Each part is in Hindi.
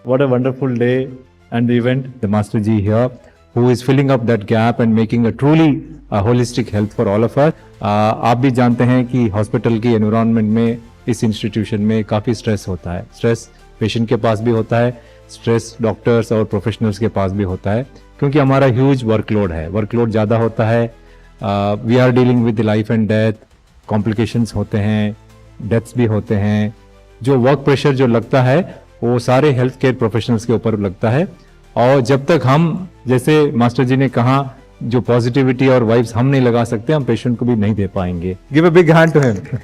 What a wonderful day and the event, the Master Ji here, who is filling up that gap and making a truly holistic health for all of us. आप भी जानते हैं कि हॉस्पिटल की एनवायरनमेंट में, इस इंस्टीट्यूशन में काफ़ी स्ट्रेस होता है. स्ट्रेस पेशेंट के पास भी होता है, स्ट्रेस डॉक्टर्स और प्रोफेशनल्स के पास भी होता है, क्योंकि हमारा ह्यूज वर्कलोड है. वर्कलोड ज़्यादा होता है. We are dealing with life and death, complications होते हैं, डेथ्स भी होते हैं. जो वर्क प्रेशर जो लगता है वो सारे हेल्थ केयर प्रोफेशनल्स के ऊपर लगता है. और जब तक हम, जैसे मास्टर जी ने कहा, जो पॉजिटिविटी और वाइब्स हम नहीं लगा सकते, हम पेशेंट को भी नहीं दे पाएंगे. Give a big hand to him.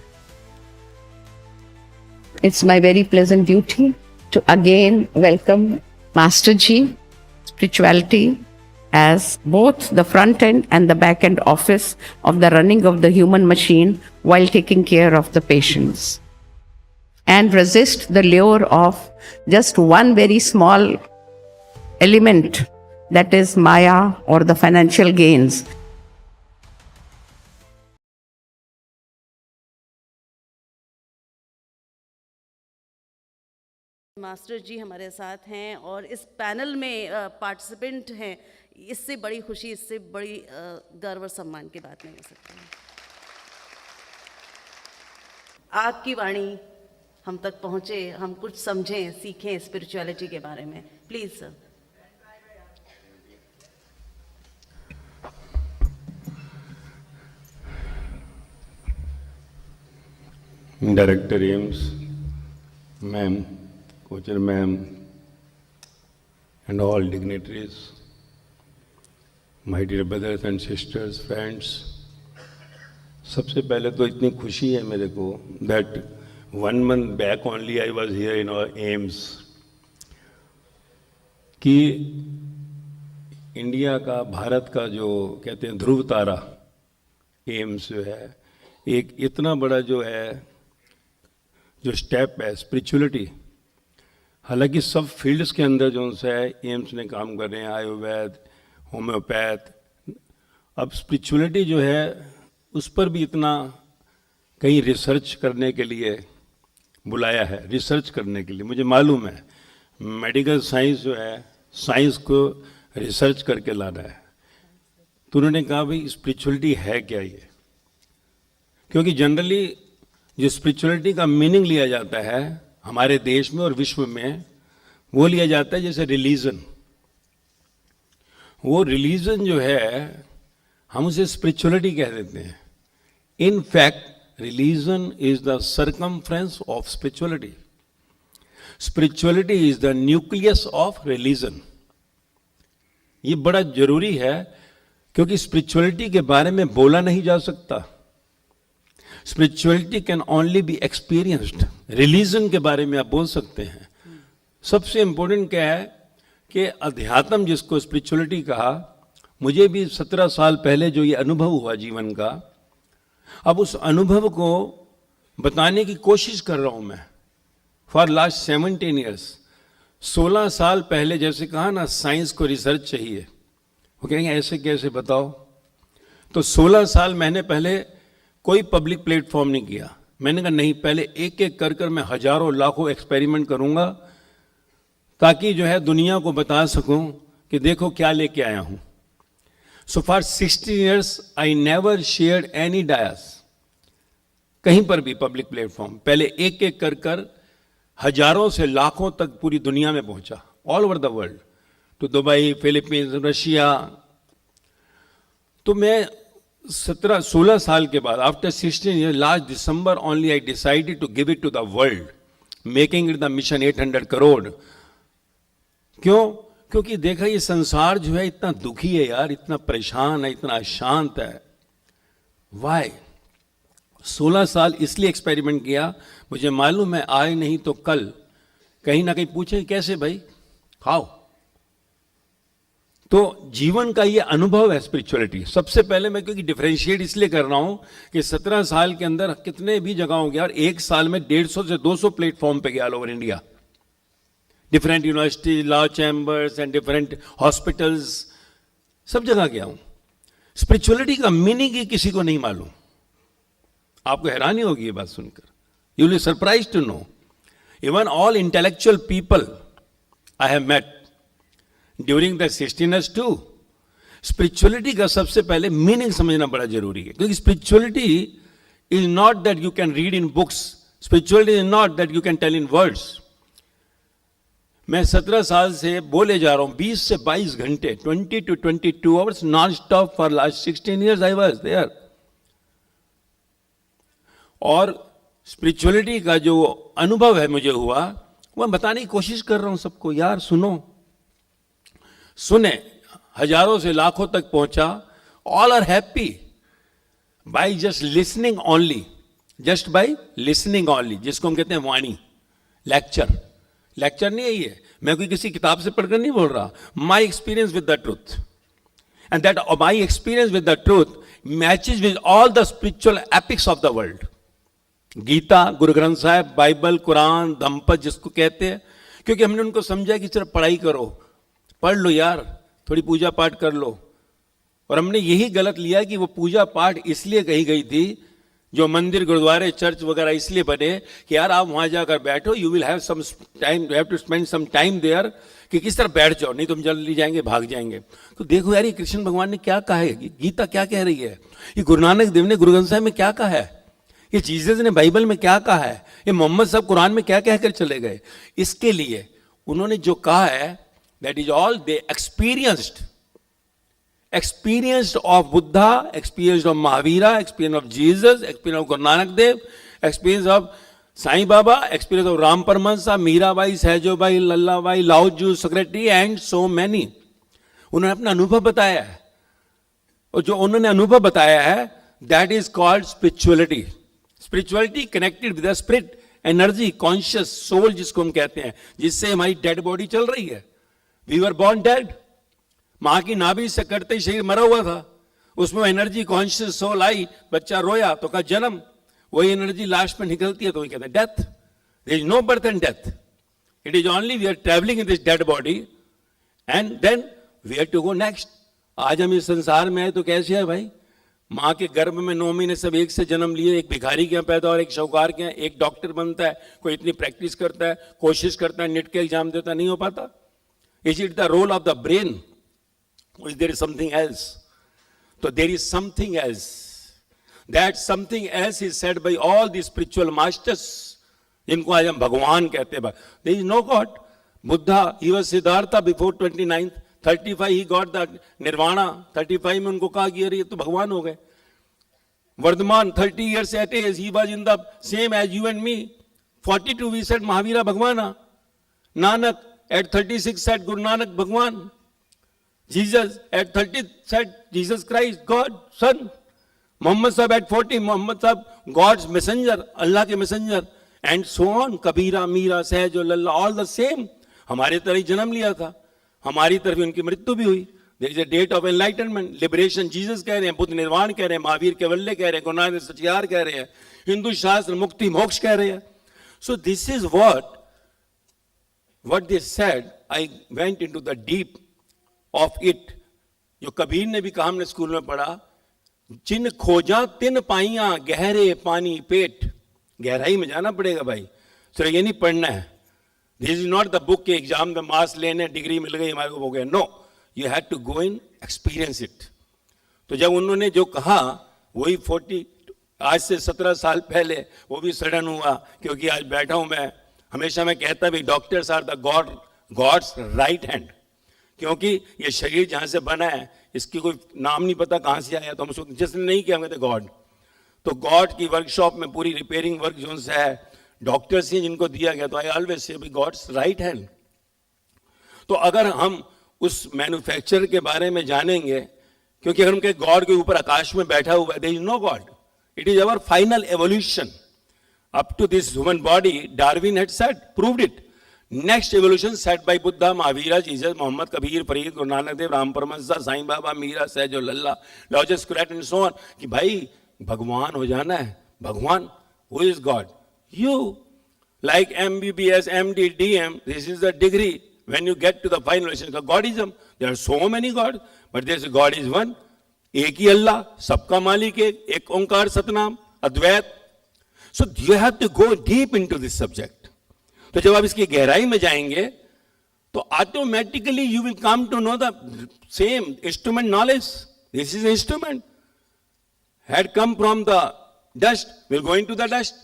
It's my very pleasant duty to again welcome Master Ji Spirituality as both the front end and the back end office of the running of the human machine while taking care of the patients. And resist the lure of just one very small element, that is Maya or the financial gains. Master ji हमारे साथ हैं और इस पैनल में पार्टिसिपेंट हैं. इससे बड़ी खुशी, इससे बड़ी गर्व और सम्मान की बात नहीं हो सकती. आपकी वाणी हम तक पहुँचे, हम कुछ समझें, सीखें स्पिरिचुअलिटी के बारे में. Please sir. Director AIIMS ma'am, Kochar ma'am, and all dignitaries, my dear brothers and sisters, friends. सबसे पहले तो इतनी खुशी है मेरे को that 1 month back only I was here in our AIIMS, कि इंडिया का, भारत का जो कहते हैं ध्रुव तारा एम्स जो है, एक इतना बड़ा जो है जो स्टेप है स्पिरिचुअलिटी. हालांकि सब फील्ड्स के अंदर जो है एम्स ने काम कर रहे हैं, आयुर्वेद, होम्योपैथ. अब स्पिरिचुअलिटी जो है उस पर भी इतना कहीं रिसर्च करने के लिए बुलाया है, रिसर्च करने के लिए. मुझे मालूम है मेडिकल साइंस जो है, साइंस को रिसर्च करके लाना है. तो उन्होंने कहा भाई स्पिरिचुअलिटी है क्या ये, क्योंकि जनरली जो स्पिरिचुअलिटी का मीनिंग लिया जाता है हमारे देश में और विश्व में, वो लिया जाता है जैसे रिलीजन. वो रिलीजन जो है हम उसे स्पिरिचुअलिटी कह देते हैं. In fact religion is the circumference of spirituality. Spirituality is the nucleus of religion. ये बड़ा जरूरी है, क्योंकि स्पिरिचुअलिटी के बारे में बोला नहीं जा सकता. Spirituality can only be experienced. Religion के बारे में आप बोल सकते हैं. सबसे इंपॉर्टेंट क्या है कि अध्यात्म, जिसको स्पिरिचुअलिटी कहा, मुझे भी 17 साल पहले जो ये अनुभव हुआ जीवन का, अब उस अनुभव को बताने की कोशिश कर रहा हूं मैं फॉर लास्ट 17 ईयर्स. 16 साल पहले जैसे कहा ना, साइंस को रिसर्च चाहिए, वो कहेंगे ऐसे कैसे बताओ. तो 16 साल मैंने पहले कोई पब्लिक प्लेटफॉर्म नहीं किया. मैंने कहा नहीं, पहले एक एक कर मैं हजारों लाखों एक्सपेरिमेंट करूंगा, ताकि जो है दुनिया को बता सकूं कि देखो क्या लेके आया हूं. So for 16 years I never shared any dais, कहीं पर भी पब्लिक प्लेटफॉर्म. पहले एक एक कर हजारों से लाखों तक पूरी दुनिया में पहुंचा, all over the world, to Dubai, Philippines, Russia. तो मैं 16 साल के बाद, after 16 year, last December only I decided to give it to the world, making it the mission 800 crore. क्यों? क्योंकि देखा ये संसार जो है इतना दुखी है यार, इतना परेशान है, इतना अशांत है. वाई? 16 साल इसलिए एक्सपेरिमेंट किया. मुझे मालूम है आज नहीं तो कल कहीं ना कहीं पूछे कैसे भाई, हाउ. तो जीवन का ये अनुभव है स्पिरिचुअलिटी. सबसे पहले मैं क्योंकि डिफरेंशिएट इसलिए कर रहा हूं कि 17 साल के अंदर कितने भी जगहों गया, और एक साल में 150 से 200 प्लेटफॉर्म पे गया all over India. Different university, law chambers and different hospitals, सब जगह गया हूं. स्पिरिचुअलिटी का मीनिंग ही किसी को नहीं मालूम. आपको हैरानी होगी ये बात सुनकर. You will be surprised to know even all intellectual people I have met during the 16ers too. Spirituality का सबसे पहले मीनिंग समझना बड़ा जरूरी है, क्योंकि spirituality is not that you can read in books, spirituality is not that you can tell in words. मैं 17 साल से बोले जा रहा हूं, 20 से 22 घंटे, 20 to 22 hours non stop for last 16 years I was there. और स्पिरिचुअलिटी का जो अनुभव है मुझे हुआ, वो मैं बताने की कोशिश कर रहा हूं सबको. यार सुनो, सुने, हजारों से लाखों तक पहुंचा. All are happy by just listening only, just by listening only, जिसको हम कहते हैं वाणी, लेक्चर. लेक्चर नहीं है ये, मैं कोई किसी किताब से पढ़कर नहीं बोल रहा. My experience with the truth, and that my experience with the truth matches with all the spiritual epics of the world. Gita, Guru Granth Sahib, Bible, Quran, Dhammapada जिसको कहते हैं, क्योंकि हमने उनको समझा कि सिर्फ पढ़ाई करो, पढ़ लो यार, थोड़ी पूजा पाठ कर लो. और हमने यही गलत लिया कि वो पूजा पाठ इसलिए कही गई थी, जो मंदिर, गुरुद्वारे, चर्च वगैरह इसलिए बने कि यार आप वहां जाकर बैठो, you will have some time, you have to spend some time there, कि किस तरह बैठ जाओ, नहीं तुम जल्दी जाएंगे, भाग जाएंगे. तो देखो यार, ये कृष्ण भगवान ने क्या कहा है, गीता क्या कह रही है, ये गुरु नानक देव ने गुरु ग्रंथ साहिब में क्या कहा है, ये जीसस ने बाइबल में क्या कहा है, ये मोहम्मद साहब कुरान में क्या कहकर चले गए. इसके लिए उन्होंने जो कहा है, that is all they experienced of Buddha, experienced of Mahavira, experience of Jesus, experience of Guru Nanak Dev, experience of Sai Baba, experience of Ram Paramahansa, Mirabai, Sahajobai, Lallabai, Lao Tzu, Socrates and so many. उन्होंने अपना अनुभव बताया है, और जो उन्होंने अनुभव बताया है, that is called spirituality. Spirituality connected with the spirit, energy, conscious soul जिसको हम कहते हैं, जिससे हमारी डेड बॉडी चल रही है. We were born dead. मां की नाभि से कटते ही शरीर मरा हुआ था, उसमें एनर्जी, कॉन्शियस सोल आई, बच्चा रोया तो का जन्म, वही एनर्जी लास्ट में निकलती है, तो वही कहते हैं death. There is no birth and death, it is only we are travelling in this dead body and then we have to go next. आज हम इस संसार में आए तो कैसे है भाई, माँ के गर्भ में 9 महीने सब एक से जन्म लिए, एक भिखारी के यहाँ पैदा और एक शौकार के यहाँ, एक डॉक्टर बनता है, कोई इतनी प्रैक्टिस करता है, कोशिश करता है, नेट के एग्जाम देता, नहीं हो पाता. Is it the role of the brain? Or is there something else? So there is something else. That something else is said by all the spiritual masters, जिनको आज हम भगवान कहते हैं. There is no God. Buddha, he was Siddhartha before 29th. 35 he got the nirvana. 35 में उनको कहा कि अरे ये तो भगवान हो गए. Varthaman 30 years at age, he was in the same as you and me. 42 we said Mahavira Bhagwana. Nanak at 36 said Guru Nanak Bhagwan. Jesus at 30 said Jesus Christ, God, Son. Muhammad Sahib at 40, Muhammad Sahib, God's messenger, Allah के messenger. And so on. Kabira, Meera, Sahaj, Lalla, all the same. हमारे तरह ही जन्म लिया था, हमारी तरफ ही उनकी मृत्यु भी हुई. There is a date of enlightenment, liberation. Jesus कह रहे हैं, बुद्ध निर्वाण कह रहे हैं, महावीर केवल्य कह रहे हैं, गुरु नानक सचियार कह रहे हैं, हिंदू शास्त्र मुक्ति मोक्ष कह रहे हैं. So this is what they said. I went into the deep of it. जो कबीर ने भी कहा, हमने स्कूल में पढ़ा, जिन खोजा तिन पाइयां गहरे पानी पेट. गहराई में जाना पड़ेगा भाई, सिर्फ ये नहीं पढ़ना है. This is not the book के एग्जाम में मार्क्स लेने, डिग्री मिल गई हमारे को हो गया. No, you have to go in experience it. तो जब उन्होंने जो कहा, वही 40 आज से 17 साल पहले, वो भी सडन हुआ. क्योंकि आज बैठा हूं मैं, हमेशा मैं कहता भी doctors are the God's right hand. क्योंकि ये शरीर जहां से बना है, इसकी कोई नाम नहीं पता कहां से आया, तो हम उसको जिसने नहीं किया, हम कहते गॉड. तो गॉड की वर्कशॉप में पूरी रिपेयरिंग वर्क जो है डॉक्टर्स ही जिनको दिया गया. तो I always say God's right hand. तो अगर हम उस मैन्युफैक्चर के बारे में जानेंगे, क्योंकि अगर हम कहें गॉड के ऊपर आकाश में बैठा हुआ है, there is no God. It is our final evolution up to this human body. Darwin had said, proved it. Next evolution set by Buddha, Mahavira, Jesus, Muhammad, Kabir, Farid, Guru Nanak Dev, Ram Paramahansa, Sai Baba, Meera, Sahaj, Lalla, Lao Tzu, Socrates and so on. कि भाई भगवान हो जाना है. भगवान, who is God? You. Like MBBS, MD, DM, this is the degree. When you get to the final, it's Godism. There are so many gods, but this God is one. एक ही अल्लाह, सबका मालिक एक ओंकार सतनाम, अद्वैत. So you have to go deep into this subject. तो जब आप इसकी गहराई में जाएंगे, तो automatically you will come to know the same instrument knowledge. This is instrument had come from the dust, will go into the dust.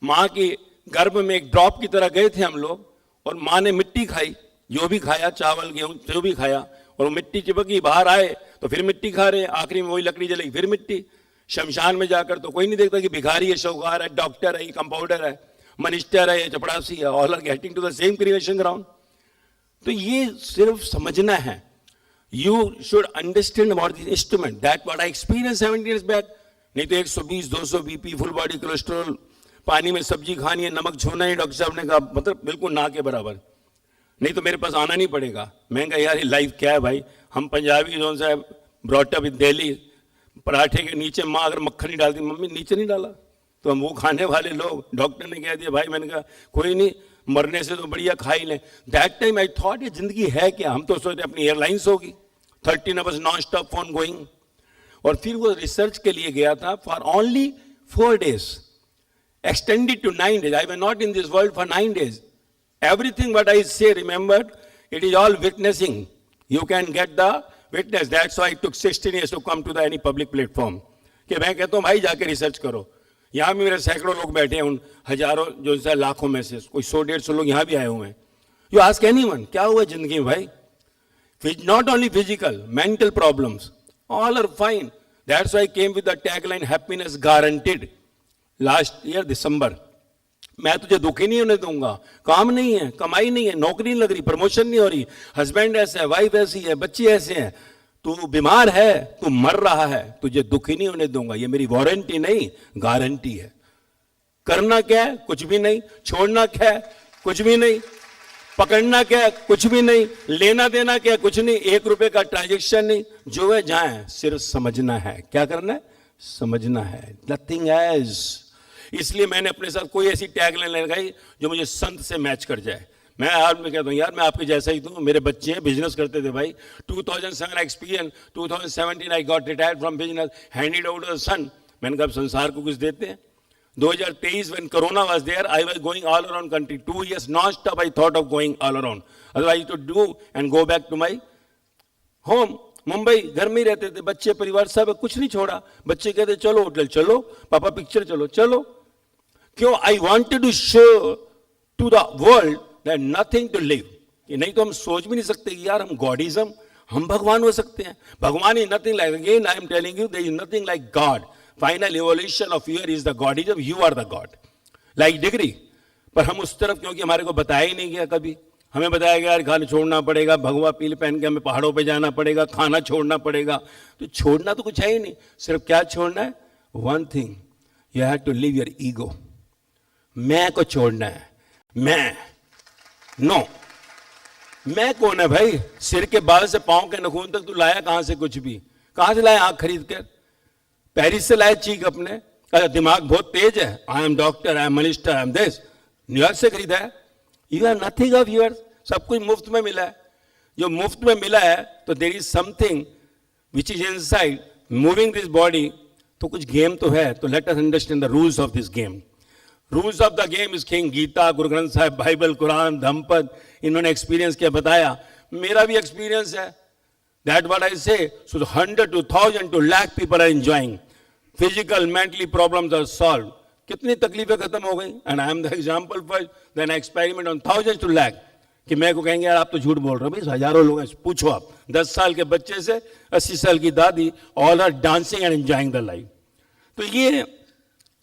माँ के गर्भ में एक ड्रॉप की तरह गए थे हम लोग, और माँ ने मिट्टी खाई, जो भी खाया, चावल गेहूं जो भी खाया, और वो मिट्टी चिपकी, बाहर आए तो फिर मिट्टी खा रहे हैं, आखिरी में वही लकड़ी जलेगी, फिर मिट्टी. शमशान में जाकर तो कोई नहीं देखता कि भिखारी है, शौकार है, डॉक्टर है, कंपाउंडर है, मिनिस्टर है, चपड़ासी है, all are getting to the same creation ground. तो ये सिर्फ समझना है. You should understand about this instrument. That what I experience 17 years बैक. नहीं तो 120 200 बीपी, फुल बॉडी कोलेस्ट्रॉल, पानी में सब्जी खानी है, नमक छूना है. डॉक्टर साहब ने कहा मतलब बिल्कुल ना के बराबर, नहीं तो मेरे पास आना नहीं पड़ेगा. मैं कहा यार ये लाइफ क्या है भाई, हम पंजाबी जो सा ब्रॉट अप इन दिल्ली, पराठे के नीचे माँ अगर मक्खन नहीं डालती, मम्मी नीचे नहीं डाला, तो हम वो खाने वाले लोग. डॉक्टर ने कह दिया भाई, मैंने कहा कोई नहीं, मरने से तो बढ़िया खा ही लें. दैट टाइम आई थॉट ये जिंदगी है क्या. हम तो सोचते अपनी एयरलाइंस होगी, 13 hours non stop phone going. और फिर वो रिसर्च के लिए गया था for only 4 days, extended to 9 days. I was not in this world for 9 days. Everything what I say, remember, it is all witnessing. You can get the witness. That's why it took 16 years to come to the any public platform. कि मैं कहता हूँ भाई जाके रिसर्च करो. यहाँ भी मेरे सैकड़ों लोग बैठे हैं, उन हजारों जो है लाखों में से कोई 100-150 लोग यहाँ भी आए हुए हैं. यू आस्क एनीवन क्या हुआ जिंदगी में भाई. Not only physical, mental problems, all are fine. That's why I came with the tagline happiness guaranteed. Last year December. मैं तुझे दुखी नहीं होने दूंगा. काम नहीं है, कमाई नहीं है, नौकरी नहीं लग रही, प्रमोशन नहीं हो रही, हस्बैंड ऐसा है, वाइफ ऐसी है, बच्चे ऐसे हैं, तू बीमार है, तू मर रहा है, तुझे दुखी नहीं होने दूंगा. ये मेरी वारंटी नहीं, गारंटी है. करना क्या है, कुछ भी नहीं. छोड़ना क्या है, कुछ भी नहीं. पकड़ना क्या है, कुछ भी नहीं. लेना देना क्या है, कुछ नहीं. 1 रुपए का ट्रांजेक्शन नहीं. जो है जाए, सिर्फ समझना है. क्या करना है, समझना है. Nothing else. इसलिए मैंने अपने साथ कोई ऐसी टैगलाइन लगाई जो मुझे संत से मैच कर जाए. मैं आज में कहता हूँ यार मैं आपके जैसा ही हूँ. मेरे बच्चे हैं, बिजनेस करते थे भाई. 2007 experience, 2017 I got retired from business, handed over to the son. मैंने कहा संसार को कुछ देते हैं. 2023 when corona was there, I was going all around country. 2 years non-stop I thought of going all around. Otherwise to do and go back to my home. Mumbai घर में ही रहते थे, बच्चे परिवार सब कुछ नहीं छोड़ा. बच्चे कहते चलो होटल चलो, पापा पिक्चर चलो. चलो क्यों. I wanted to show to the world that nothing to live. नहीं तो हम सोच भी नहीं सकते कि यार हम गॉडिज्म, हम भगवान हो सकते हैं. भगवान is nothing like, again I am telling you, there is nothing like God. Final evolution of your is the godism. You are the God like degree. पर हम उस तरफ, क्योंकि हमारे को बताया ही नहीं गया कभी. हमें बताया गया यार खाना छोड़ना पड़ेगा, भगवा पील पहन के हमें पहाड़ों पे जाना पड़ेगा, खाना छोड़ना पड़ेगा. तो छोड़ना तो कुछ है ही नहीं. सिर्फ क्या छोड़ना है, one thing, you have to leave your ego. मैं को छोड़ना है. मैं नो, मैं कौन है भाई. सिर के बाल से पांव के नखून तक तू लाया कहां से, कुछ भी कहां से लाया. आंख खरीद कर पेरिस से लाया चीक अपने. दिमाग बहुत तेज है, I am doctor, I am minister, I am this. New York से खरीदा है. You are nothing of your. सब कुछ मुफ्त में मिला है. जो मुफ्त में मिला है तो there is something which is inside moving this body. तो कुछ गेम तो है. तो let us understand the rules of this game. Rules of the game is king. Gita, Guru Granth Sahib, Bible, Quran, Dhammapada, इन्होंने एक्सपीरियंस किया, बताया. मेरा भी एक्सपीरियंस है. That what I say. So 100 to 1000 to lakh people are enjoying. Physical mentally problems are solve. कितनी तकलीफें खत्म हो गई. And I am the example for then experiment on 1000 to lakh. कि मैं को कहेंगे यार आप तो झूठ बोल रहे हो भाई, हजारों लोग हैं. पूछो आप 10 साल के बच्चे से 80 साल की दादी, all are dancing and enjoying the life. तो ये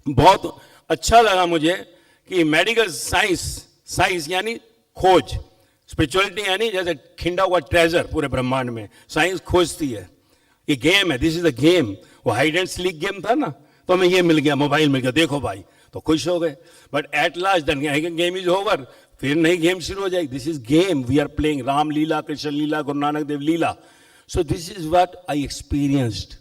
बहुत अच्छा लगा मुझे कि मेडिकल साइंस यानी खोज, स्पिरिचुअलिटी यानी जैसे खिंडा हुआ ट्रेजर पूरे ब्रह्मांड में साइंस खोजती है. ये गेम है, दिस इज द गेम. वो हाइड एंड स्लीक गेम था ना, तो हमें ये मिल गया, मोबाइल मिल गया, देखो भाई, तो खुश हो गए. But at last the game is over. फिर नई गेम शुरू हो जाएगी. This is game we are playing. Ram लीला, कृष्ण लीला, गुरु नानक देव लीला. So this is what I experienced.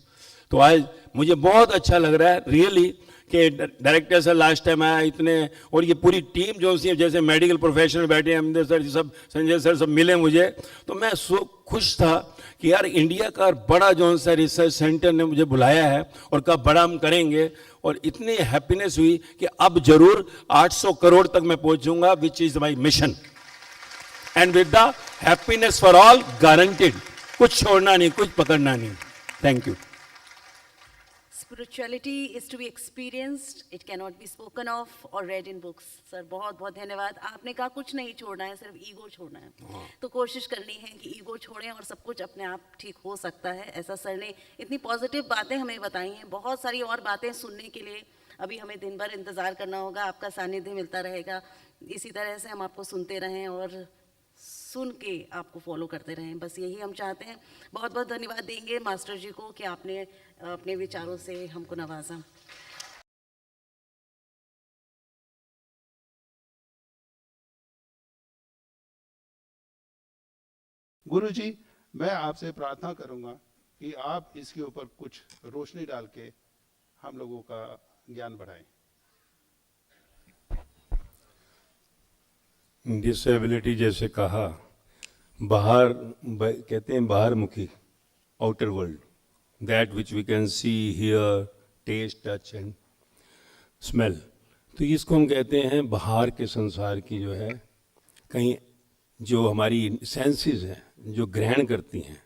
तो आज मुझे बहुत अच्छा लग रहा है रियली कि डायरेक्टर सर लास्ट टाइम आया इतने, और ये पूरी टीम जो सी जैसे मेडिकल प्रोफेशनल बैठे, अमरिंदर सर सब, संजय सर सब मिले मुझे. तो मैं सो खुश था कि यार इंडिया का बड़ा जो सा रिसर्च सेंटर ने मुझे बुलाया है और कब बड़ा हम करेंगे. और इतनी हैप्पीनेस हुई कि अब जरूर 800 करोड़ तक मैं पहुंचूंगा, which is my mission. And with the happiness for all guaranteed. कुछ छोड़ना नहीं, कुछ पकड़ना नहीं। Thank you. Spirituality is to be experienced, it cannot be spoken of or read in books. Sir बहुत बहुत धन्यवाद। आपने कहा कुछ नहीं छोड़ना है, सिर्फ ईगो छोड़ना है। तो कोशिश करनी है कि ईगो छोड़ें और सब कुछ अपने आप ठीक हो सकता है। ऐसा सर ने इतनी पॉजिटिव बातें हमें बताई हैं। बहुत सारी और बातें सुनने के लिए अभी हमें दिन भर इंतज़ार करना होगा। आपका सानिध्य मिलता रहेगा, इसी तरह से हम आपको सुनते रहें और सुन के आपको फॉलो करते रहें, बस यही हम चाहते हैं। बहुत बहुत धन्यवाद देंगे मास्टर जी को कि आपने अपने विचारों से हमको नवाजा। गुरुजी, मैं आपसे प्रार्थना करूंगा कि आप इसके ऊपर कुछ रोशनी डाल के हम लोगों का ज्ञान बढ़ाएं। डिसेबिलिटी जैसे कहा, कहते हैं बाहर मुखी, outer world, that which we can see, hear, taste, touch and smell. तो इसको हम कहते हैं बाहर के संसार की जो है, कहीं जो हमारी सेंसेस हैं जो ग्रहण करती हैं,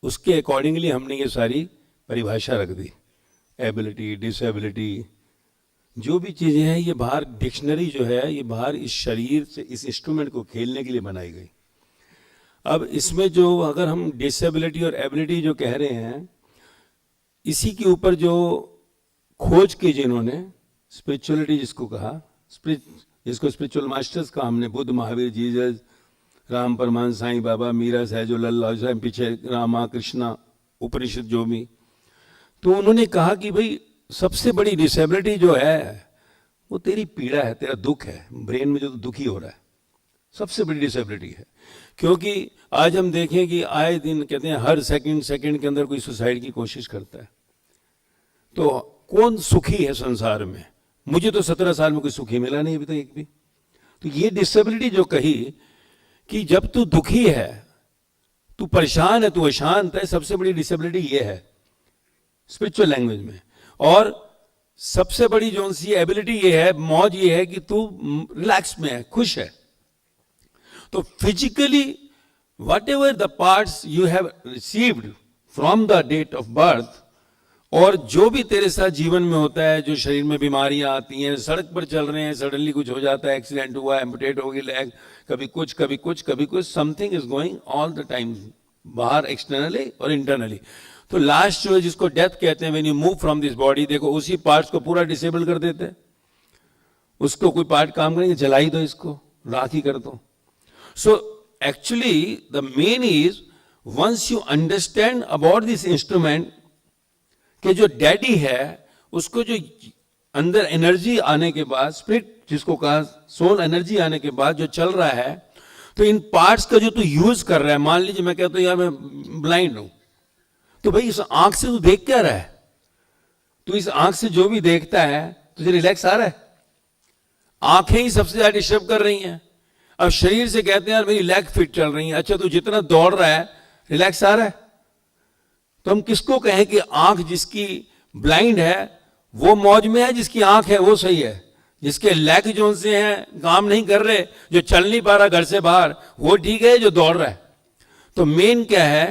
उसके अकॉर्डिंगली हमने ये सारी परिभाषा रख दी। एबिलिटी, डिसेबिलिटी, जो भी चीज़ें हैं ये बाहर, डिक्शनरी जो है ये बाहर इस शरीर से, इस इंस्ट्रूमेंट को खेलने के लिए बनाई गई। अब इसमें जो अगर हम डिसेबिलिटी और एबिलिटी जो कह रहे हैं, इसी के ऊपर जो खोज की जिन्होंने, स्पिरिचुअलिटी जिसको कहा, जिसको स्पिरिचुअल मास्टर्स का हमने, बुद्ध, महावीर, जीसस, राम परमानंद, साईं बाबा, मीरा, सहजुल्लाह, पीछे रामा, कृष्णा, उपनिषद जो भी, तो उन्होंने कहा कि भाई सबसे बड़ी डिसेबिलिटी जो है वो तेरी पीड़ा है, तेरा दुख है, ब्रेन में जो दुखी हो रहा है, सबसे बड़ी डिसेबिलिटी है। क्योंकि आज हम देखें कि आए दिन कहते हैं हर सेकंड के अंदर कोई सुसाइड की कोशिश करता है। तो कौन सुखी है संसार में? मुझे तो 17 साल में कोई सुखी मिला नहीं अभी तक एक भी। तो ये डिसेबिलिटी जो कही कि जब तू दुखी है, तू परेशान है, तू अशांत है, सबसे बड़ी डिसेबिलिटी ये है स्पिरिचुअल लैंग्वेज में। और सबसे बड़ी जो सी एबिलिटी ये है, मौज ये है कि तू रिलैक्स में है, खुश है। तो physically whatever the parts you have received from the date of birth, और जो भी तेरे साथ जीवन में होता है, जो शरीर में बीमारियां आती हैं, सड़क पर चल रहे हैं, सडनली कुछ हो जाता है, एक्सीडेंट हुआ, एम्पुटेट हो गई लेग, कभी कुछ, something is going all the time, बाहर एक्सटर्नली और इंटरनली। तो लास्ट जो है जिसको डेथ कहते हैं, when you move from this body, देखो उसी पार्ट्स को पूरा डिसेबल कर देते हैं। उसको कोई पार्ट काम करेंगे, जला ही दो, इसको राख ही कर दो। So actually the main is, once you understand about this instrument, कि जो डैडी है उसको जो अंदर एनर्जी आने के बाद, स्पिरिट जिसको कहा, सोल एनर्जी आने के बाद जो चल रहा है, तो इन पार्ट्स का जो तू यूज कर रहा है, मान लीजिए मैं कहता हूं यार मैं ब्लाइंड हूं, तो भाई इस आंख से तू देख क्या रहा है? तो इस आंख से जो भी देखता है तुझे रिलैक्स आ रहा है? आंखें ही सबसे ज्यादा डिस्टर्ब कर रही हैं। अब शरीर से कहते हैं यार मेरी लेग फिट चल रही है, अच्छा तू जितना दौड़ रहा है रिलैक्स आ रहा है? तो हम किसको कहें कि आंख जिसकी ब्लाइंड है वो मौज में है, जिसकी आंख है वो सही है? जिसके लेग जो से हैं काम नहीं कर रहे, जो चल नहीं पा रहा घर से बाहर, वो ठीक है जो दौड़ रहा है? तो मेन क्या है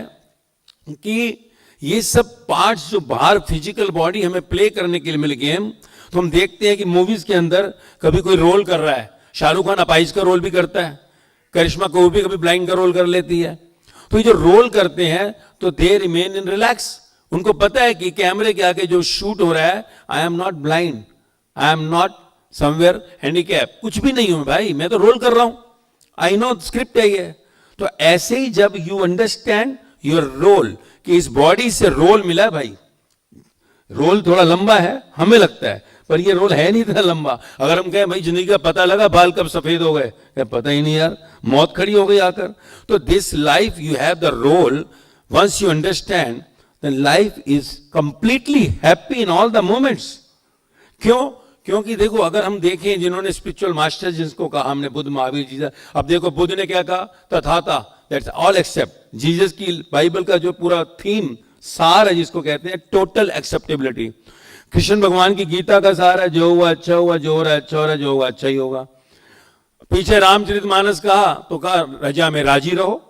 कि ये सब पार्ट्स जो बाहर फिजिकल बॉडी हमें प्ले करने के लिए मिल गेम, तो हम देखते हैं कि मूवीज के अंदर कभी कोई रोल कर रहा है, शाहरुख खान अपाइज का रोल भी करता है, करिश्मा कपूर भी कभी ब्लाइंड का रोल कर लेती है। तो ये जो रोल करते हैं तो दे रिमेन इन रिलैक्स, उनको पता है कि कैमरे के आगे जो शूट हो रहा है, I am not blind, I am not somewhere handicap, कुछ भी नहीं हूं भाई, मैं तो रोल कर रहा हूं, आई नो स्क्रिप्ट है ये। तो ऐसे ही जब यू अंडरस्टैंड योर रोल, कि इस बॉडी से रोल मिला है भाई, रोल थोड़ा लंबा है हमें लगता है, पर ये रोल है नहीं इतना लंबा। अगर हम कहें भाई जिंदगी का पता लगा, बाल कब सफेद हो गए, पता ही नहीं यार, मौत खड़ी हो गई आकर। तो this life you have the role, once you understand then life is completely happy in all the moments. क्यों? क्योंकि देखो अगर हम देखें जिन्होंने स्पिरिचुअल मास्टर जिसको कहा हमने, बुद्ध, महावीर, जीसस, अब देखो बुद्ध ने क्या कहा, तथाता, दैट्स ऑल एक्सेप्ट। जीसस की बाइबल का जो पूरा थीम सार है जिसको कहते हैं टोटल एक्सेप्टेबिलिटी। कृष्ण भगवान की गीता का सार है जो हुआ अच्छा हुआ, जो हो रहा है अच्छा हो रहा है, जो होगा अच्छा ही होगा। पीछे रामचरितमानस कहा तो कहा रजा में राजी रहो।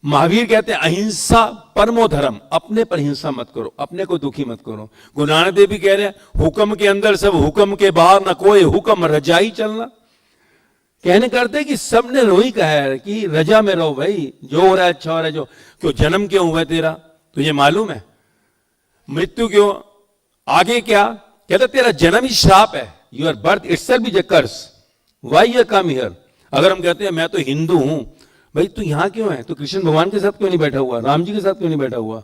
महावीर कहते हैं अहिंसा परमो धर्म, अपने पर हिंसा मत करो, अपने को दुखी मत करो। गुरु नानक देव भी कह रहे हैं हुक्म के अंदर सब, हुक्म के बाहर न कोई हुक्म, रजाई चलना। कहने करते कि सबने रोही कहा है कि रजा में रहो भाई, जो हो रहा है अच्छा हो रहा है। जो क्यों जन्म क्यों हुआ तेरा, तुझे मालूम है? मृत्यु क्यों, आगे क्या? कहता तेरा जन्म ही श्राप है, your birth itself is a curse, why you come here. अगर हम कहते हैं मैं तो हिंदू हूं, भाई तू यहां क्यों है? तू कृष्ण भगवान के साथ क्यों नहीं बैठा हुआ? राम जी के साथ क्यों नहीं बैठा हुआ?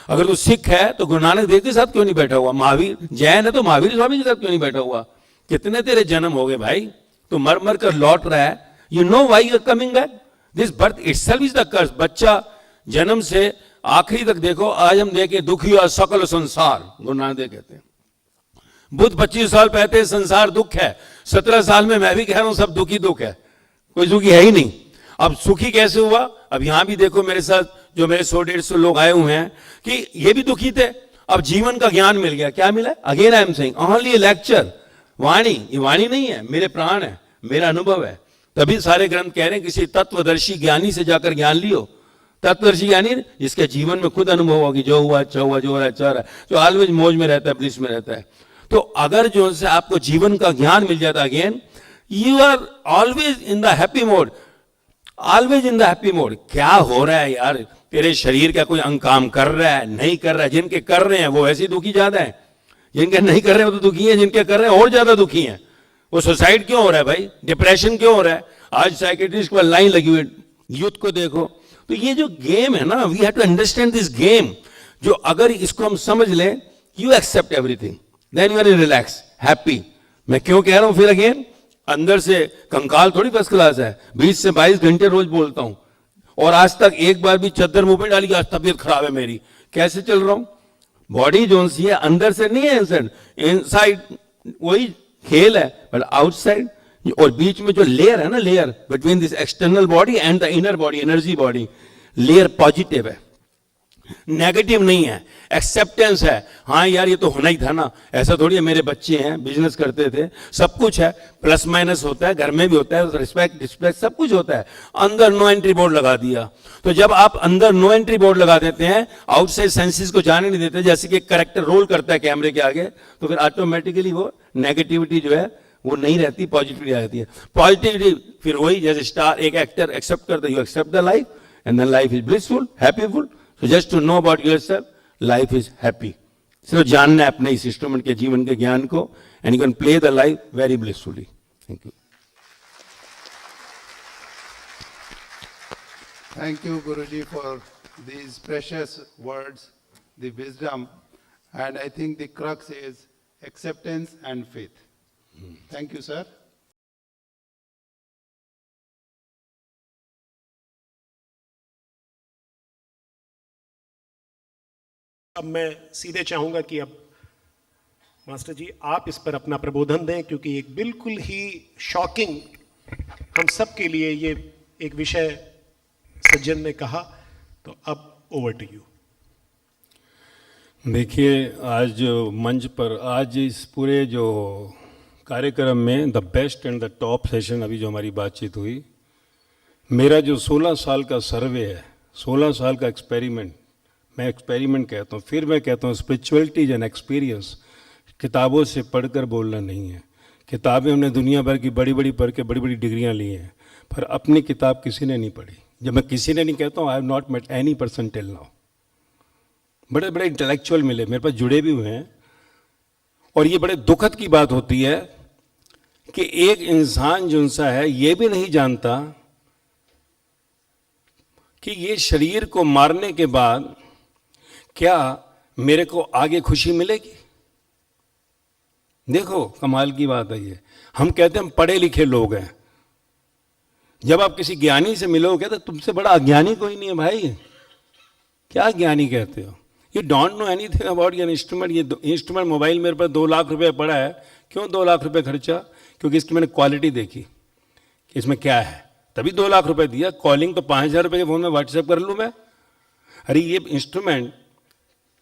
अगर तू सिख है तो गुरु नानक देव के साथ क्यों नहीं बैठा हुआ? महावीर जैन है तो महावीर स्वामी के साथ क्यों नहीं बैठा हुआ? कितने तेरे जन्म हो गए भाई, तू मर मर कर लौट रहा है। You know why you are coming back, this birth itself is the curse. बच्चा जन्म से आखिरी तक देखो, आज हम देखे दुखी और सकल संसार, गुरु नानक देव कहते हैं। बुद्ध 25 साल कहते हैं संसार दुख है, 17 साल में मैं भी कह रहा हूं सब दुखी दुख है, कोई सुखी है ही नहीं। अब सुखी कैसे हुआ? अब यहां भी देखो मेरे साथ जो मेरे 100-150 लोग आए हुए हैं कि ये भी दुखी थे, अब जीवन का ज्ञान मिल गया। क्या मिला? Again I am saying only lecture, वाणी, ये वाणी नहीं है, मेरे प्राण है, मेरा अनुभव है। तभी सारे ग्रंथ कह रहे हैं किसी तत्वदर्शी ज्ञानी से जाकर ज्ञान लियो। तत्वदर्शी ज्ञानी जिसके जीवन में खुद अनुभव होगा कि जो हुआ अच्छा हुआ, जो हो रहा है अच्छा रहा है, जो ऑलवेज मौज में रहता है, ब्लिस में रहता है। तो अगर जो से आपको जीवन का ज्ञान मिल जाता, again you are always in the happy mode, always in the happy mode. क्या हो रहा है यार, तेरे शरीर का कोई अंग काम कर रहा है, नहीं कर रहा है? जिनके कर रहे हैं वो ऐसे दुखी ज्यादा है, जिनके नहीं कर रहे हैं वो तो दुखी है, जिनके कर रहे हैं और ज्यादा दुखी हैं। वो सुसाइड क्यों हो रहा है भाई, डिप्रेशन क्यों हो रहा है? आज साइकेट्रिस्ट पर लाइन लगी हुई, यूथ को देखो। तो ये जो गेम है ना, we have to understand this game, जो अगर इसको हम समझ लें, you accept everything, then you are relax, happy. मैं क्यों कह रहा हूं फिर अगेन, अंदर से कंकाल थोड़ी फर्स्ट क्लास है, 20 से 22 घंटे रोज बोलता हूं, और आज तक एक बार भी चद्दर मुंह पे डाली कि आज तबीयत खराब है मेरी। कैसे चल रहा हूं? बॉडी जो सी है अंदर से नहीं है, इनसाइड वही खेल है, बट आउटसाइड। और बीच में जो लेयर है ना, layer between this external body and the inner body, energy body, layer positive है, नेगेटिव नहीं है, एक्सेप्टेंस है। हाँ यार ये तो होना ही था ना, ऐसा थोड़ी है, मेरे बच्चे हैं बिजनेस करते थे, सब कुछ है, प्लस माइनस होता है, घर में भी होता है, रिस्पेक्ट डिस्पेक्ट सब कुछ होता है। अंदर नो एंट्री बोर्ड लगा दिया, तो जब आप अंदर नो एंट्री बोर्ड लगा देते हैं, आउटसाइड सेंसेस को जाने नहीं देते, जैसे कि करेक्टर रोल करता है कैमरे के आगे, तो फिर ऑटोमेटिकली वो नेगेटिविटी जो है वो नहीं रहती, पॉजिटिविटी आती है। पॉजिटिविटी फिर वही जैसे स्टार, एक एक्टर एक्सेप्ट करता है, you accept the life and then life is blissful, happyful. So just to know about yourself, life is happy. सिर्फ जानना है अपने इस इंस्ट्रूमेंट के जीवन के ज्ञान को, and you can play the life very blissfully. Thank you. Thank you, Guruji, for these precious words, the wisdom, and I think the crux is acceptance and faith. Thank you, sir. अब मैं सीधे चाहूंगा कि अब मास्टर जी आप इस पर अपना प्रबोधन दें, क्योंकि एक बिल्कुल ही शॉकिंग हम सब के लिए ये एक विषय सज्जन ने कहा, तो अब ओवर टू यू। देखिए आज जो मंच पर आज इस पूरे जो कार्यक्रम में the best and the top session अभी जो हमारी बातचीत हुई, मेरा जो 16 साल का सर्वे है, 16 साल का एक्सपेरिमेंट, मैं एक्सपेरिमेंट कहता हूँ, फिर मैं कहता हूँ स्पिरिचुअलिटी इज एन एक्सपीरियंस। किताबों से पढ़कर बोलना नहीं है। किताबें हमने दुनिया भर की बड़ी बड़ी पढ़ के बड़ी बड़ी डिग्रियाँ ली हैं, पर अपनी किताब किसी ने नहीं पढ़ी। जब मैं किसी ने नहीं कहता हूँ, I have not met any person till now. बड़े बड़े इंटेलेक्चुअल मिले, मेरे पास जुड़े भी हुए हैं, और ये बड़े दुखद की बात होती है कि एक इंसान जो सा है ये भी नहीं जानता कि ये शरीर को मारने के बाद क्या मेरे को आगे खुशी मिलेगी। देखो कमाल की बात है ये। हम कहते हैं हम पढ़े लिखे लोग हैं, जब आप किसी ज्ञानी से मिलोगे तो तुमसे बड़ा अज्ञानी कोई नहीं है भाई। क्या ज्ञानी कहते हो? You don't know anything about your instrument. ये इंस्ट्रूमेंट मोबाइल मेरे पास 2 लाख रुपए पड़ा है। क्यों 2 लाख रुपए खर्चा? क्योंकि इसकी मैंने क्वालिटी देखी कि इसमें क्या है, तभी 2 लाख रुपए दिया। कॉलिंग तो 5,000 रुपए के फोन में व्हाट्सएप कर लूँ मैं। अरे ये इंस्ट्रूमेंट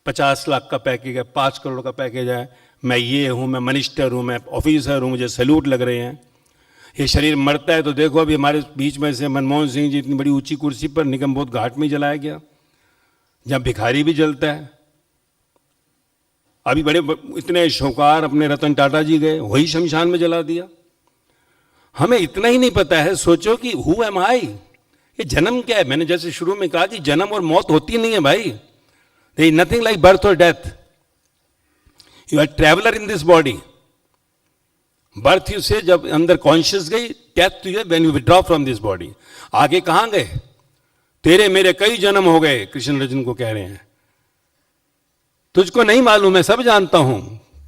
50 लाख का पैकेज है, 5 करोड़ का पैकेज है। मैं ये हूँ, मैं मिनिस्टर हूँ, मैं ऑफिसर हूँ, मुझे सैल्यूट लग रहे हैं। ये शरीर मरता है तो देखो अभी हमारे बीच में से मनमोहन सिंह जी इतनी बड़ी ऊंची कुर्सी पर निगमबोध घाट में जलाया गया, जहां भिखारी भी जलता है। अभी बड़े इतने शौकार अपने रतन टाटा जी गए, वही शमशान में जला दिया। हमें इतना ही नहीं पता है, सोचो कि हु एम आई, ये जन्म क्या है। मैंने जैसे शुरू में कहा कि जन्म और मौत होती नहीं है भाई, there is nothing like birth और death. You are traveller in this body. Birth you से जब अंदर कॉन्शियस गई, death to you when you withdraw from this body. आगे कहां गए? तेरे मेरे कई जन्म हो गए, कृष्ण अर्जुन को कह रहे हैं। तुझको नहीं मालूम, मैं सब जानता हूं।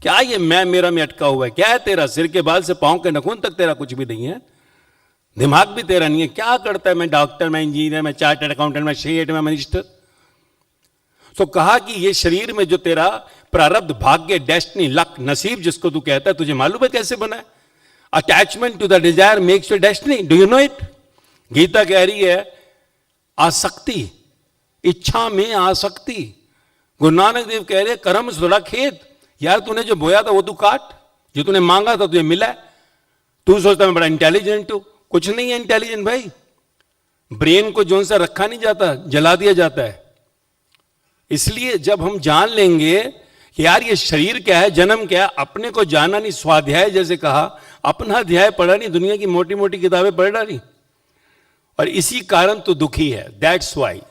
क्या ये मैं मेरा में अटका हुआ है? क्या है तेरा? सिर के बाल से पांव के नखून तक तेरा कुछ भी नहीं है, दिमाग भी तेरा नहीं है। क्या करता है? मैं डॉक्टर, मैं इंजीनियर, मैं चार्टर्ड अकाउंटेंट, मैं शेठ, मैं मिनिस्टर। तो कहा कि ये शरीर में जो तेरा प्रारब्ध, भाग्य, डेस्टिनी, लक, नसीब जिसको तू कहता है, तुझे मालूम है कैसे बना है? Attachment to the desire makes your destiny. Do you know it? Gita कह रही है आसक्ति, इच्छा में आसक्ति। गुरु नानक देव कह रहे कर्म सुरा खेत। यार तूने जो बोया था वो तू काट, जो तूने मांगा था तुझे मिला है। तू सोचता मैं बड़ा इंटेलिजेंट हूं, कुछ नहीं है इंटेलिजेंट भाई। ब्रेन को जोन सा रखा नहीं जाता, जला दिया जाता है। इसलिए जब हम जान लेंगे कि यार ये शरीर क्या है, जन्म क्या है, अपने को जाना नहीं, स्वाध्याय जैसे कहा, अपना अध्याय पढ़ा नहीं, दुनिया की मोटी मोटी किताबें पढ़ डाली, और इसी कारण तो दुखी है। दैट्स वाई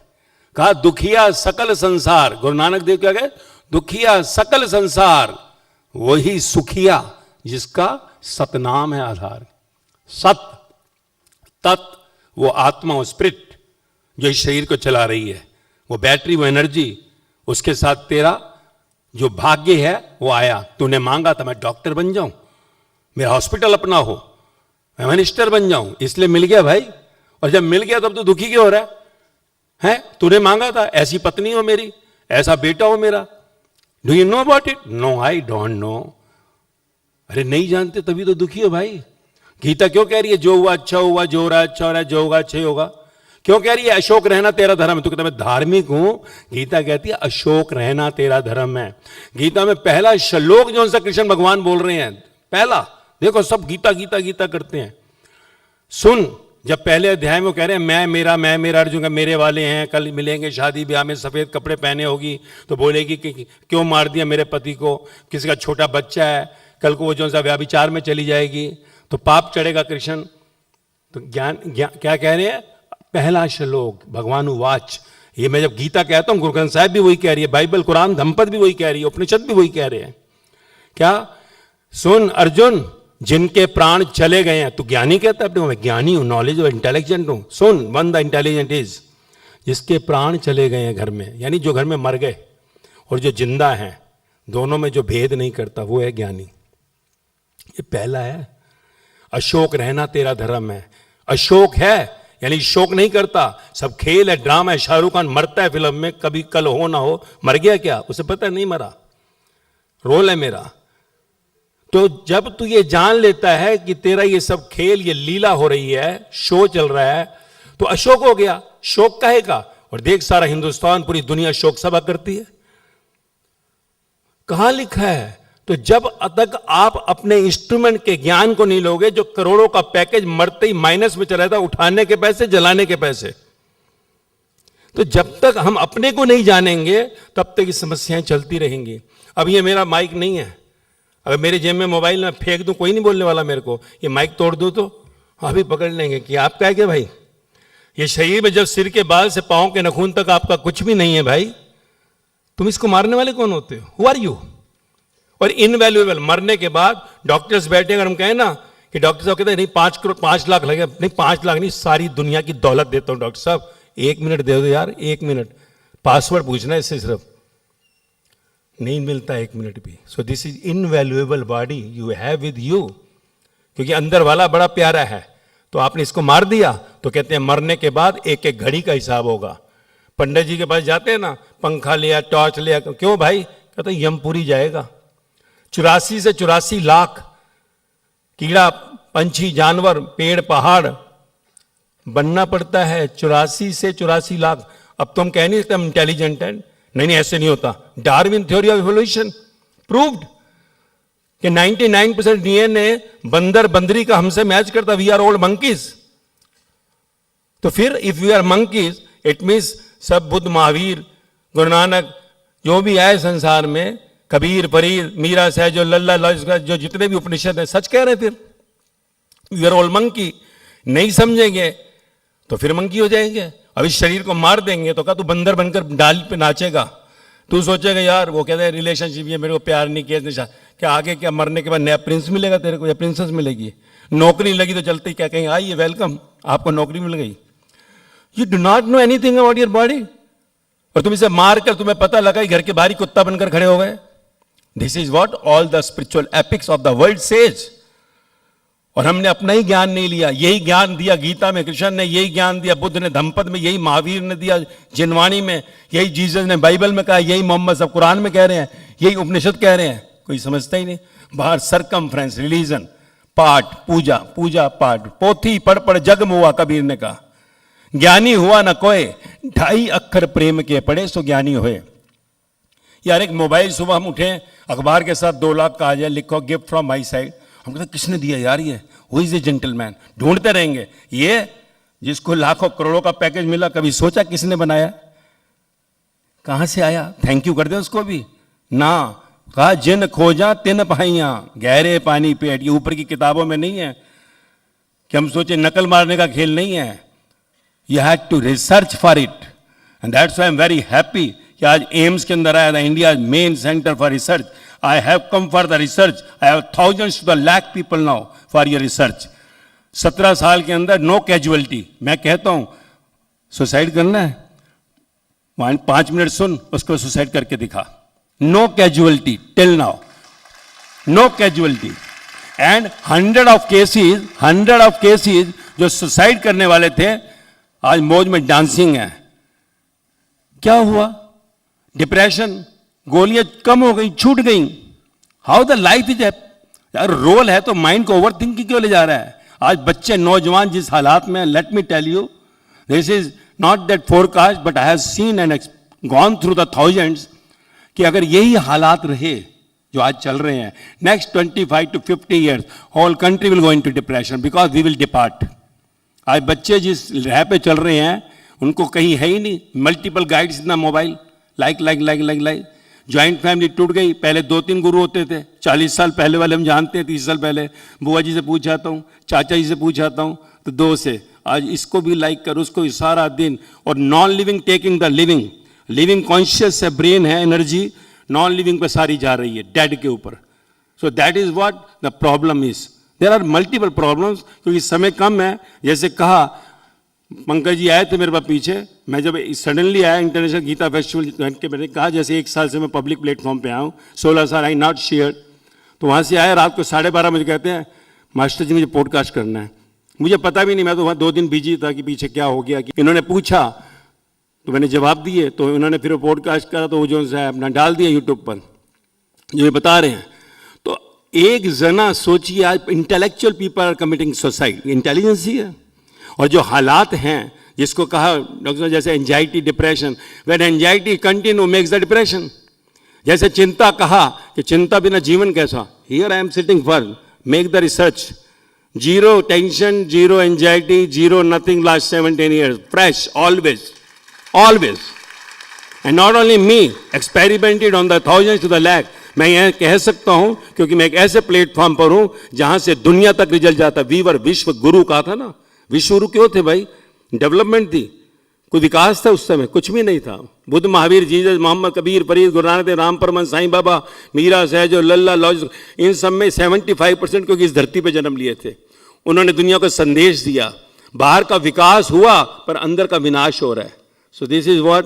कहा दुखिया सकल संसार। गुरु नानक देव क्या कहे? दुखिया सकल संसार, वही सुखिया जिसका सतनाम है आधार। सत, तत्, वो आत्मा, वो स्पिरिट जो इस शरीर को चला रही है, वो बैटरी, वो एनर्जी। उसके साथ तेरा जो भाग्य है वो आया। तूने मांगा था मैं डॉक्टर बन जाऊं, मेरा हॉस्पिटल अपना हो, मैं मिनिस्टर बन जाऊं, इसलिए मिल गया भाई। और जब मिल गया तब तो दुखी क्यों हो रहा है? तूने मांगा था ऐसी पत्नी हो मेरी, ऐसा बेटा हो मेरा। Do you know about it? No, I don't know. अरे नहीं जानते तभी तो दुखी हो भाई। गीता क्यों कह रही है जो हुआ अच्छा हुआ, जो हो रहा अच्छा हो रहा है, जो होगा अच्छा ही होगा? क्यों कह रही है अशोक रहना तेरा धर्म है? तू कहता मैं धार्मिक हूं, गीता कहती है अशोक रहना तेरा धर्म है। गीता में पहला श्लोक जो सा कृष्ण भगवान बोल रहे हैं, पहला देखो, सब गीता गीता गीता करते हैं। सुन, जब पहले अध्याय में कह रहे हैं मैं मेरा अर्जुन का मेरे वाले हैं, कल मिलेंगे शादी ब्याह में, सफेद कपड़े पहने होगी तो बोलेगी कि क्यों मार दिया मेरे पति को, किसी का छोटा बच्चा है, कल को वो जो सा व्याभिचार में चली जाएगी तो पाप चढ़ेगा कृष्ण। तो ज्ञान क्या कह रहे हैं? पहला श्लोक भगवान वाच। ये मैं जब गीता कहता हूं, गुरु ग्रंथ साहिब भी वही कह रही है, बाइबल कुरान धम्पद भी वही कह रही है, उपनिषद भी वही कह रहे हैं। क्या? सुन अर्जुन, जिनके प्राण चले गए हैं, तू ज्ञानी कहता है अपने, मैं ज्ञानी हूं, नॉलेज और इंटेलिजेंट हूं। सुन, वन द इंटेलिजेंट इज, जिसके प्राण चले गए हैं घर में, यानी जो घर में मर गए और जो जिंदा हैं, दोनों में जो भेद नहीं करता वो है ज्ञानी। ये पहला है। अशोक रहना तेरा धर्म है। अशोक है यानी शोक नहीं करता, सब खेल है, ड्रामा है। शाहरुख खान मरता है फिल्म में, कभी कल हो ना हो, मर गया क्या उसे पता नहीं मरा, रोल है मेरा। तो जब तू ये जान लेता है कि तेरा ये सब खेल, ये लीला हो रही है, शो चल रहा है, तो अशोक हो गया। शोक काहे का? और देख सारा हिंदुस्तान, पूरी दुनिया शोक सभा करती है। कहां लिखा है? तो जब तक आप अपने इंस्ट्रूमेंट के ज्ञान को नहीं लोगे, जो करोड़ों का पैकेज मरते ही माइनस में चला था, उठाने के पैसे, जलाने के पैसे, तो जब तक हम अपने को नहीं जानेंगे तब तक ये समस्याएं चलती रहेंगी। अब ये मेरा माइक नहीं है, अगर मेरे जेब में मोबाइल में फेंक दूं, कोई नहीं बोलने वाला मेरे को। ये माइक तोड़ दूं तो अभी पकड़ लेंगे कि आपका है क्या भाई? ये शरीर में जब सिर के बाल से पांव के नखून तक आपका कुछ भी नहीं है भाई, तुम इसको मारने वाले कौन होते हो? Who are you? और इनवैल्यूएबल, मरने के बाद डॉक्टर्स बैठे, अगर हम कहें ना कि डॉक्टर साहब कहते हैं नहीं 5 करोड़ 5 लाख लगे, नहीं 5 लाख नहीं, सारी दुनिया की दौलत देता हूं डॉक्टर साहब, 1 मिनट दे दो यार, 1 मिनट, पासवर्ड पूछना है इससे, सिर्फ नहीं मिलता 1 मिनट भी। सो this is invaluable body you have with you, क्योंकि अंदर वाला बड़ा प्यारा है। तो आपने इसको मार दिया तो कहते हैं मरने के बाद एक एक घड़ी का हिसाब होगा। पंडित जी के पास जाते हैं ना, पंखा लिया, टॉर्च लिया, क्यों भाई? कहते हैं यमपुरी जाएगा। 84 से 84 लाख कीड़ा, पंछी, जानवर, पेड़, पहाड़ बनना पड़ता है। 84 से 84 लाख। अब तो हम कह नहीं सकते हम इंटेलिजेंट हैं, नहीं ऐसे नहीं होता। Darwin theory of evolution proved. कि 99% डीएनए बंदर बंदरी का हमसे मैच करता, वी आर ओल्ड मंकीज। तो फिर if we are monkeys it means सब बुद्ध, महावीर, गुरु नानक जो भी आए संसार में, कबीर, फरीद, मीरा, सहजो, लल्ला, लॉजिक, जो जितने भी उपनिषद हैं सच कह रहे। फिर वी आर ओल्ड मंकी। नहीं समझेंगे तो फिर मंकी हो जाएंगे। अब इस शरीर को मार देंगे तो क्या तू बंदर बनकर डाल पे नाचेगा? तू सोचेगा यार वो कहते हैं रिलेशनशिप, ये मेरे को प्यार नहीं किया, क्या आगे क्या मरने के बाद नया प्रिंस मिलेगा तेरे को या प्रिंसेस मिलेगी? नौकरी लगी तो चलते क्या कहीं आइए वेलकम, आपको नौकरी मिल गई। You do not know anything about your body, और तुम इसे मार कर तुम्हें पता लगा घर के बाहरी कुत्ता बनकर खड़े हो गए। This is what all the spiritual epics of the world says. और हमने अपना ही ज्ञान नहीं लिया, यही ज्ञान दिया गीता में कृष्ण ने, यही ज्ञान दिया बुद्ध ने धम्मपद में, यही महावीर ने दिया जिनवाणी में, यही जीसस ने बाइबल में कहा, यही मोहम्मद सब कुरान में कह रहे हैं, यही उपनिषद कह रहे हैं। कोई समझता ही नहीं। बाहर सरकमफ्रेंस, रिलीजन, पाठ, पूजा, पूजा पाठ, पोथी पढ़ पढ़ जग मुआ, कबीर ने कहा। ज्ञानी हुआ न कोई, 2.5 अक्षर प्रेम के पढ़े सो ज्ञानी हुए। यार एक मोबाइल, सुबह हम उठे अखबार के साथ 2 लाख का आ जाए, लिखो गिफ्ट फ्रॉम माई साइड, हम कहते किसने दिया यार, ये हु इज ए जेंटलमैन, ढूंढते रहेंगे। ये जिसको लाखों करोड़ों का पैकेज मिला, कभी सोचा किसने बनाया, कहां से आया? थैंक यू कर दे उसको भी ना। कहा जिन खोजा तिन पाइया, गहरे पानी पेट। ये ऊपर की किताबों में नहीं है कि हम सोचे नकल मारने का खेल नहीं है। You had to research for it, and that's why I am very happy कि आज एम्स के अंदर आया, India main centre for research. I have come for the research. I have thousands to the lakh people now for your research. 17 साल के अंदर नो कैजुअलिटी। मैं कहता हूं सुसाइड करना है, 5 मिनट सुन, उसको सुसाइड करके दिखा। No casualty till now, no casualty. And 100 of cases जो सुसाइड करने वाले थे आज मौज में डांसिंग है। क्या हुआ? डिप्रेशन, गोलियां कम हो गई, छूट गई। हाउ द लाइफ इज यार, रोल है तो माइंड को ओवर थिंकिंग क्यों ले जा रहा है? आज बच्चे नौजवान जिस हालात में, let me tell you, this is not that forecast but I have seen and gone through the thousands, कि अगर यही हालात रहे जो आज चल रहे हैं, next 25 to 50 years whole country will go into depression because we will depart. आज बच्चे जिस राह पे चल रहे हैं उनको कहीं है ही नहीं, मल्टीपल गाइड्स, इतना मोबाइल, लाइक ज्वाइंट फैमिली टूट गई। पहले 2-3 गुरु होते थे, 40 साल पहले वाले हम जानते हैं, 30 साल पहले बुआ जी से पूछ आता हूँ, चाचा जी से पूछ आता हूँ, तो 2 से आज इसको भी लाइक कर, उसको भी सारा दिन। और non living taking the living, living conscious है, ब्रेन है, एनर्जी नॉन लिविंग पे सारी जा रही है, डेड के ऊपर। So that is what the problem is. There are multiple problems, क्योंकि समय कम है। जैसे कहा, पंकज जी आए थे मेरे पास पीछे, मैं जब सडनली आया इंटरनेशनल गीता फेस्टिवल के, मैंने कहा जैसे 1 साल से मैं पब्लिक प्लेटफॉर्म पे आया हूँ, 16 साल आई नॉट शेयर। तो वहाँ से आया, रात को 12:30 मुझे कहते हैं मास्टर जी मुझे पॉडकास्ट करना है। मुझे पता भी नहीं, मैं तो वहाँ 2 दिन बिजी था कि पीछे क्या हो गया। कि इन्होंने पूछा तो मैंने जवाब दिए, तो इन्होंने फिर पॉडकास्ट करा, तो वो जो है अपना डाल दिया यूट्यूब पर, जो ये बता रहे हैं। तो एक जना सोचिए, आज intellectual people are committing suicide, intelligence ही है। और जो हालात हैं, जिसको कहा डॉक्टर जैसे anxiety, depression, when anxiety continue makes the depression. जैसे चिंता कहा कि चिंता बिना जीवन कैसा, here I am sitting for make the research, 0 tension, 0 anxiety, 0 nothing, last 17 years, fresh, always. And not only me, experimented on the thousands to the lakh. मैं यह कह सकता हूं क्योंकि मैं एक ऐसे प्लेटफॉर्म पर हूं जहां से दुनिया तक रिजल्ट जाता। वीवर विश्व गुरु कहा था ना, विश्व गुरु क्यों थे भाई? डेवलपमेंट थी, कोई विकास था उस समय, कुछ भी नहीं था। बुद्ध, महावीर, जीसस, मोहम्मद, कबीर, फरीद, गुरु नानक देव, राम परमहंस, साईं बाबा, मीरा, सहजो, लल्ला, लॉजिक, इन सब में 75% क्योंकि इस धरती पे जन्म लिए थे। उन्होंने दुनिया को संदेश दिया। बाहर का विकास हुआ पर अंदर का विनाश हो रहा है। सो दिस इज व्हाट,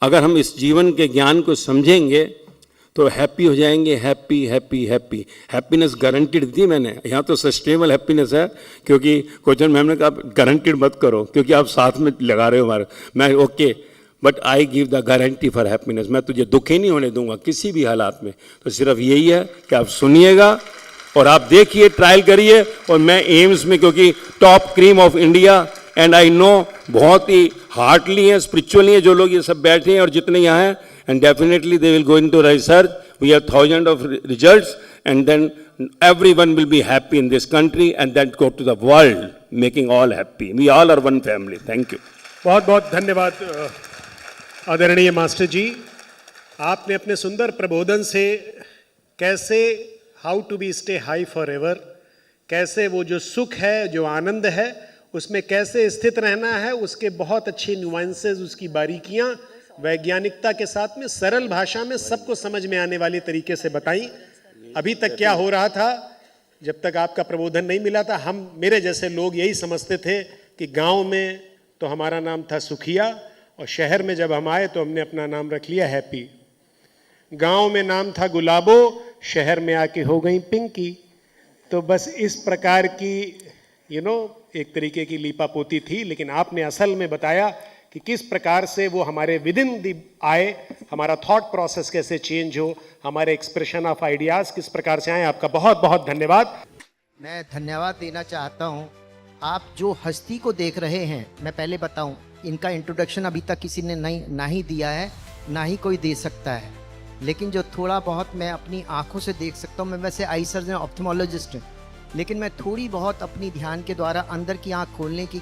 अगर हम इस जीवन के ज्ञान को समझेंगे तो हैप्पी हो जाएंगे। Happy happy happy, happiness guaranteed दी मैंने। यहाँ तो सस्टेनेबल हैप्पीनेस है, क्योंकि क्वेश्चन मैम ने कहा गारंटीड मत करो क्योंकि आप साथ में लगा रहे हो हमारे। मैं okay, but I give the guarantee for happiness. मैं तुझे दुखी नहीं होने दूंगा किसी भी हालात में। तो सिर्फ यही है कि आप सुनिएगा और आप देखिए, ट्रायल करिए। और मैं एम्स में, क्योंकि top cream of India, and I know बहुत ही हार्टली हैं, स्पिरिचुअली हैं जो लोग ये सब बैठे हैं और जितने यहाँ हैं, and definitely they will go into research. We have thousands of results and then everyone will be happy in this country, and then go to the world, making all happy. We all are one family. Thank you. बहुत बहुत धन्यवाद आदरणीय मास्टर जी। आपने अपने सुंदर प्रबोधन से कैसे how to be stay high forever, कैसे वो जो सुख है, जो आनंद है, उसमें कैसे स्थित रहना है, उसके बहुत अच्छे न्यूएंसेस, उसकी बारीकियां वैज्ञानिकता के साथ में सरल भाषा में सबको समझ में आने वाली तरीके से बताई। अभी तक क्या हो रहा था, जब तक आपका प्रबोधन नहीं मिला था, हम मेरे जैसे लोग यही समझते थे कि गांव में तो हमारा नाम था सुखिया, और शहर में जब हम आए तो हमने अपना नाम रख लिया हैप्पी। गांव में नाम था गुलाबो, शहर में आके हो गई पिंकी। तो बस इस प्रकार की एक तरीके की लीपापोती थी, लेकिन आपने असल में बताया कि किस प्रकार से वो हमारे विद इन दी आए, हमारा थॉट प्रोसेस कैसे चेंज हो, हमारे एक्सप्रेशन ऑफ आइडियाज किस प्रकार से आए। आपका बहुत बहुत धन्यवाद। मैं धन्यवाद देना चाहता हूँ। आप जो हस्ती को देख रहे हैं, मैं पहले बताऊं, इनका इंट्रोडक्शन अभी तक किसी ने ना ही दिया है, ना ही कोई दे सकता है, लेकिन जो थोड़ा बहुत मैं अपनी आंखों से देख सकता हूं, मैं वैसे आई सर्जन ऑप्थेमोलॉजिस्ट हूँ, लेकिन मैं थोड़ी बहुत अपनी ध्यान के द्वारा अंदर की आंख खोलने की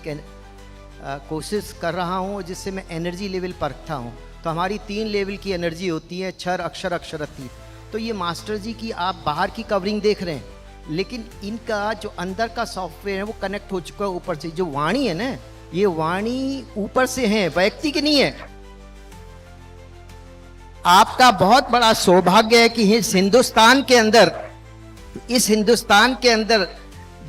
कोशिश कर रहा हूँ, जिससे मैं एनर्जी लेवल परखता हूँ। तो हमारी 3 लेवल की एनर्जी होती है, क्षर, अक्षर, अक्षरती। तो ये मास्टर जी की आप बाहर की कवरिंग देख रहे हैं, लेकिन इनका जो अंदर का सॉफ्टवेयर है वो कनेक्ट हो चुका है ऊपर से। जो वाणी है ना, ये वाणी ऊपर से है, व्यक्ति की नहीं है। आपका बहुत बड़ा सौभाग्य है कि इस हिंदुस्तान के अंदर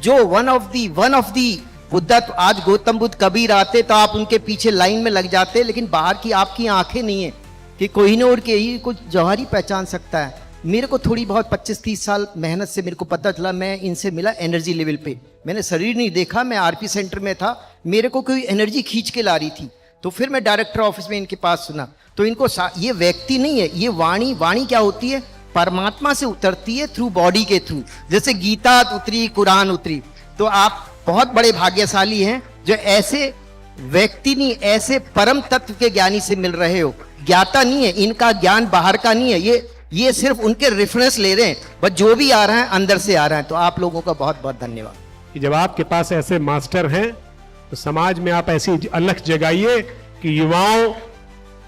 जो वन ऑफ दी बुद्धा, तो आज गौतम बुद्ध कबीर आते तो आप उनके पीछे लाइन में लग जाते, लेकिन बाहर की आपकी आंखें नहीं है कि कोहिनूर के ही कुछ जौहरी पहचान सकता है। मेरे को थोड़ी बहुत 25-30 साल मेहनत से मेरे को पता चला, मैं इनसे मिला एनर्जी लेवल पे। मैंने शरीर नहीं देखा, मैं आरपी सेंटर में था, मेरे को कोई एनर्जी खींच के ला रही थी, तो फिर मैं डायरेक्टर ऑफिस में इनके पास सुना, तो इनको ये व्यक्ति नहीं है, ये वाणी क्या होती है, परमात्मा से उतरती है थ्रू बॉडी के थ्रू। जैसे गीता उतरी, कुरान उतरी। तो आप बहुत बड़े भाग्यशाली हैं जो ऐसे व्यक्ति नहीं, ऐसे परम तत्व के ज्ञानी से मिल रहे हो। ज्ञाता नहीं है, इनका ज्ञान बाहर का नहीं है, ये सिर्फ उनके रेफरेंस ले रहे हैं, बस जो भी आ रहा है अंदर से आ रहा है। तो आप लोगों का बहुत बहुत धन्यवाद। कि जब आपके पास ऐसे मास्टर हैं तो समाज में आप ऐसी अलख जगाइए कि युवाओं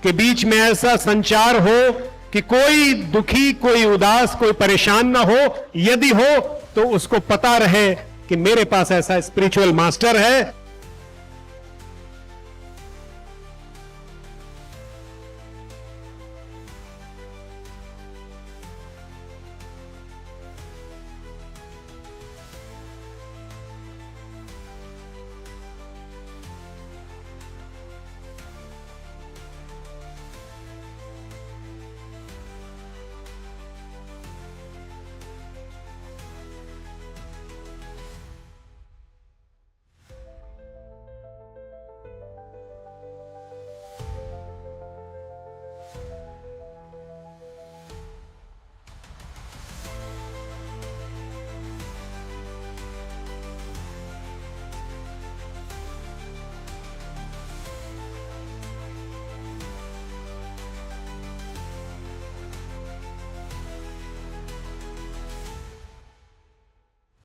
के बीच में ऐसा संचार हो कि कोई दुखी, कोई उदास, कोई परेशान ना हो। यदि हो तो उसको पता रहे कि मेरे पास ऐसा स्पिरिचुअल मास्टर है